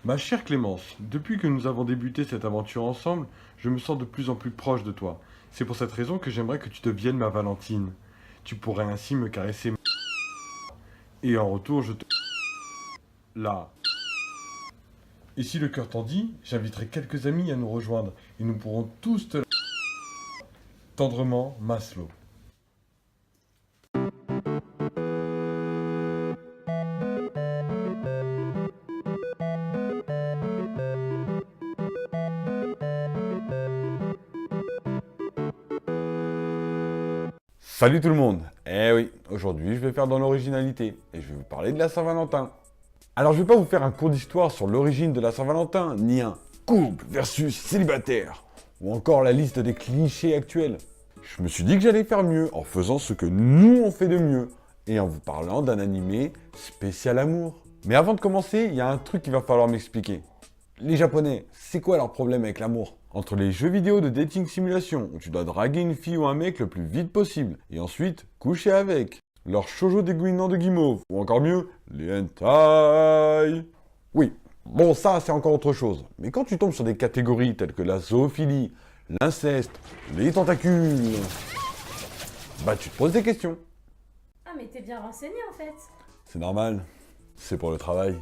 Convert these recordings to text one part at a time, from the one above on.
Ma chère Clémence, depuis que nous avons débuté cette aventure ensemble, je me sens de plus en plus proche de toi. C'est pour cette raison que j'aimerais que tu deviennes ma Valentine. Tu pourrais ainsi me caresser et en retour je te... Là. Et si le cœur t'en dit, j'inviterai quelques amis à nous rejoindre et nous pourrons tous te... Tendrement, Maslow. Salut tout le monde. Eh oui, aujourd'hui je vais faire dans l'originalité et je vais vous parler de la Saint-Valentin. Alors je vais pas vous faire un cours d'histoire sur l'origine de la Saint-Valentin, ni un couple versus célibataire, ou encore la liste des clichés actuels. Je me suis dit que j'allais faire mieux en faisant ce que nous on fait de mieux, et en vous parlant d'un animé spécial amour. Mais avant de commencer, il y a un truc qu'il va falloir m'expliquer. Les Japonais, c'est quoi leur problème avec l'amour? Entre les jeux vidéo de dating simulation, où tu dois draguer une fille ou un mec le plus vite possible, et ensuite coucher avec, leur shoujo dégoulinant de guimauve, ou encore mieux, les hentai. Oui, bon ça c'est encore autre chose, mais quand tu tombes sur des catégories telles que la zoophilie, l'inceste, les tentacules, bah tu te poses des questions. Ah mais t'es bien renseigné en fait. C'est normal, c'est pour le travail.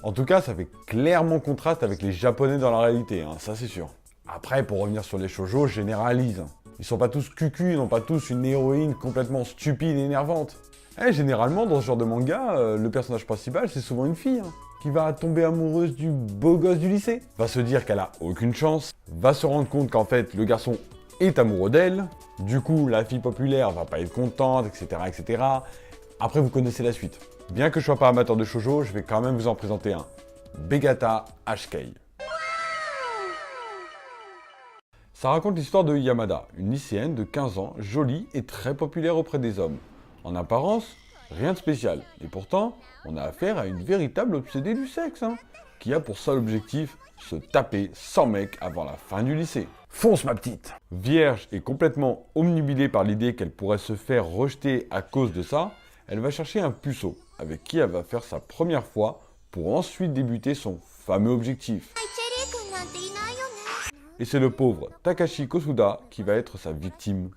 En tout cas, ça fait clairement contraste avec les Japonais dans la réalité, hein, ça c'est sûr. Après, pour revenir sur les shoujo, je généralise. Ils sont pas tous cucus, ils n'ont pas tous une héroïne complètement stupide et énervante. Généralement, dans ce genre de manga, le personnage principal, c'est souvent une fille, hein, qui va tomber amoureuse du beau gosse du lycée. Va se dire qu'elle a aucune chance, va se rendre compte qu'en fait, le garçon est amoureux d'elle. Du coup, la fille populaire va pas être contente, etc., etc. Après, vous connaissez la suite. Bien que je sois pas amateur de shoujo, je vais quand même vous en présenter un. Begata HK. Ça raconte l'histoire de Yamada, une lycéenne de 15 ans, jolie et très populaire auprès des hommes. En apparence, rien de spécial. Et pourtant, on a affaire à une véritable obsédée du sexe, hein, qui a pour seul objectif se taper 100 mecs avant la fin du lycée. Fonce ma petite! Vierge et complètement omnubilée par l'idée qu'elle pourrait se faire rejeter à cause de ça, elle va chercher un puceau, avec qui elle va faire sa première fois, pour ensuite débuter son fameux objectif. Et c'est le pauvre Takashi Kosuda qui va être sa victime.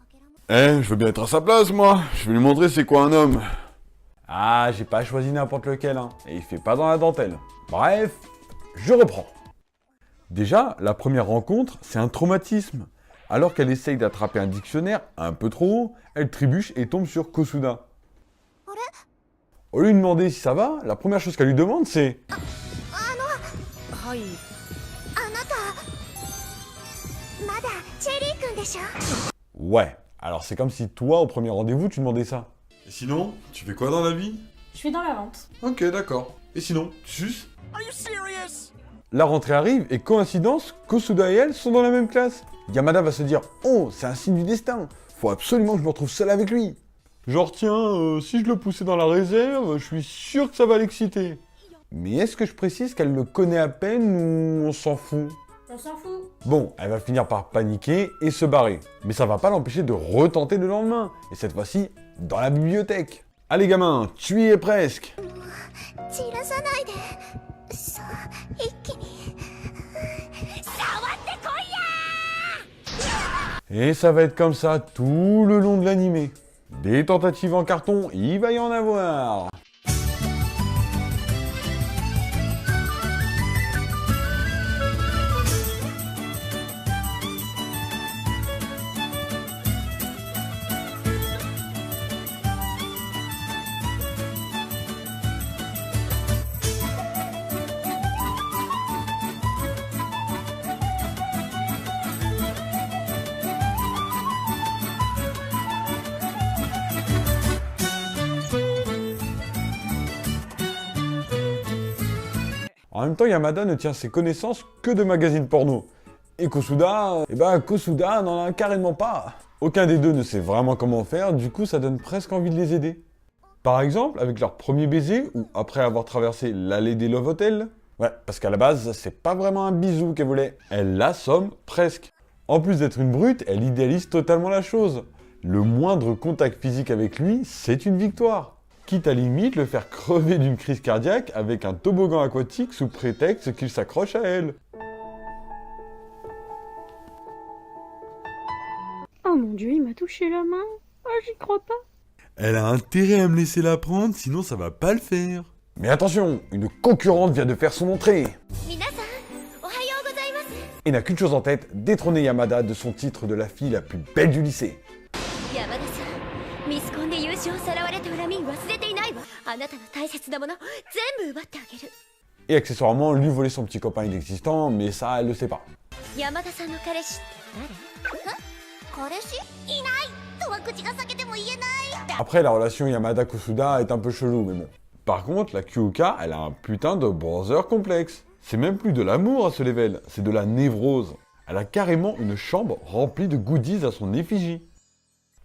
Je veux bien être à sa place, moi. Je vais lui montrer c'est quoi un homme. Ah, j'ai pas choisi n'importe lequel, hein. Et il fait pas dans la dentelle. Bref, je reprends. Déjà, la première rencontre, c'est un traumatisme. Alors qu'elle essaye d'attraper un dictionnaire un peu trop haut, elle trébuche et tombe sur Kosuda. Au lieu de lui demander si ça va, la première chose qu'elle lui demande, c'est... Ouais, alors c'est comme si toi, au premier rendez-vous, tu demandais ça. Et sinon, tu fais quoi dans la vie? Je suis dans la vente. Ok, d'accord. Et sinon, tu suces? La rentrée arrive et coïncidence, Kosuda et elle sont dans la même classe. Yamada va se dire « Oh, c'est un signe du destin. Faut absolument que je me retrouve seul avec lui. » Genre tiens, si je le poussais dans la réserve, je suis sûr que ça va l'exciter. Mais est-ce que je précise qu'elle le connaît à peine ou on s'en fout? On s'en fout. Bon, elle va finir par paniquer et se barrer. Mais ça va pas l'empêcher de retenter le lendemain. Et cette fois-ci, dans la bibliothèque. Allez gamins, tu y es presque. Et ça va être comme ça tout le long de l'animé. Des tentatives en carton, il va y en avoir. En même temps, Yamada ne tient ses connaissances que de magazines porno. Et Kosuda, Kosuda n'en a carrément pas. Aucun des deux ne sait vraiment comment faire, du coup ça donne presque envie de les aider. Par exemple, avec leur premier baiser, ou après avoir traversé l'allée des Love Hotels. Ouais, parce qu'à la base, c'est pas vraiment un bisou qu'elle voulait. Elle l'assomme presque. En plus d'être une brute, elle idéalise totalement la chose. Le moindre contact physique avec lui, c'est une victoire. quitte à limite le faire crever d'une crise cardiaque avec un toboggan aquatique sous prétexte qu'il s'accroche à elle. Oh mon Dieu, il m'a touché la main. Oh, j'y crois pas. Elle a intérêt à me laisser la prendre, sinon ça va pas le faire. Mais attention, une concurrente vient de faire son entrée. Et n'a qu'une chose en tête, détrôner Yamada de son titre de la fille la plus belle du lycée. Et accessoirement, lui voler son petit copain inexistant, mais ça, elle le sait pas. Après, la relation Yamada-Kosuda est un peu chelou, mais bon. Par contre, la Kyuuka, elle a un putain de brother complexe. C'est même plus de l'amour à ce level, c'est de la névrose. Elle a carrément une chambre remplie de goodies à son effigie.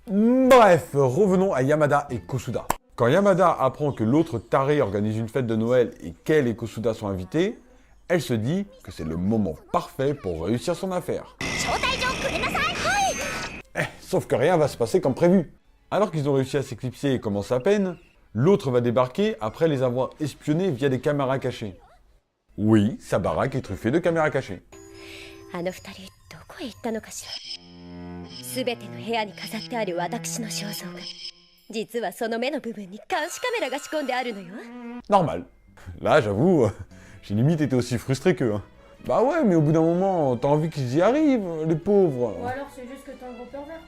Bref, revenons à Yamada et Kosuda. Quand Yamada apprend que l'autre taré organise une fête de Noël et qu'elle et Kosuda sont invités, elle se dit que c'est le moment parfait pour réussir son affaire. Sauf que rien va se passer comme prévu. Alors qu'ils ont réussi à s'éclipser et commencent à peine, l'autre va débarquer après les avoir espionnés via des caméras cachées. Oui, sa baraque est truffée de caméras cachées. Normal. Là, j'avoue, j'ai limite été aussi frustré qu'eux. Bah ouais, mais au bout d'un moment, t'as envie qu'ils y arrivent, les pauvres. Ou alors c'est juste que t'es un gros pervers.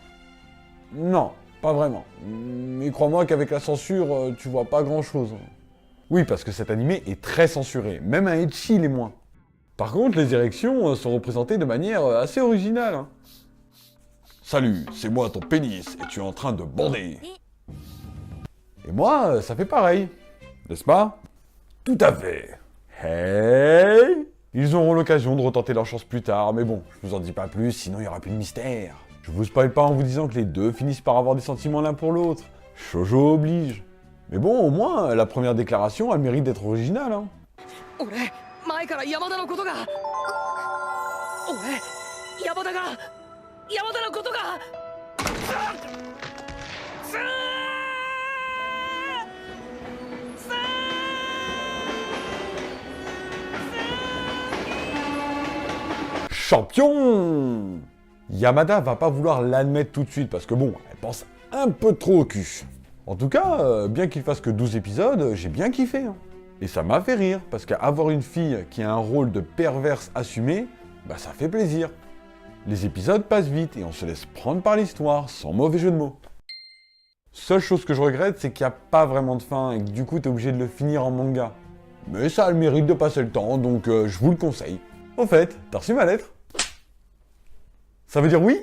Non, pas vraiment. Mais crois-moi qu'avec la censure, tu vois pas grand-chose. Oui, parce que cet animé est très censuré, même un ecchi l'est moins. Par contre, les érections sont représentées de manière assez originale. Hein. Salut, c'est moi ton pénis, et tu es en train de bander. Et moi, ça fait pareil. N'est-ce pas? Tout à fait. Hey! Ils auront l'occasion de retenter leur chance plus tard, mais bon, je vous en dis pas plus, sinon il y aura plus de mystère. Je vous spoil pas en vous disant que les deux finissent par avoir des sentiments l'un pour l'autre. Shoujo oblige. Mais bon, au moins, la première déclaration, elle mérite d'être originale, hein. Champion! Yamada va pas vouloir l'admettre tout de suite parce que bon, elle pense un peu trop au cul. En tout cas, bien qu'il fasse que 12 épisodes, j'ai bien kiffé. Hein. Et ça m'a fait rire, parce qu'avoir une fille qui a un rôle de perverse assumé, bah ça fait plaisir. Les épisodes passent vite et on se laisse prendre par l'histoire, sans mauvais jeu de mots. Seule chose que je regrette, c'est qu'il n'y a pas vraiment de fin et que du coup t'es obligé de le finir en manga. Mais ça a le mérite de passer le temps, donc je vous le conseille. Au fait, t'as reçu ma lettre? Ça veut dire oui?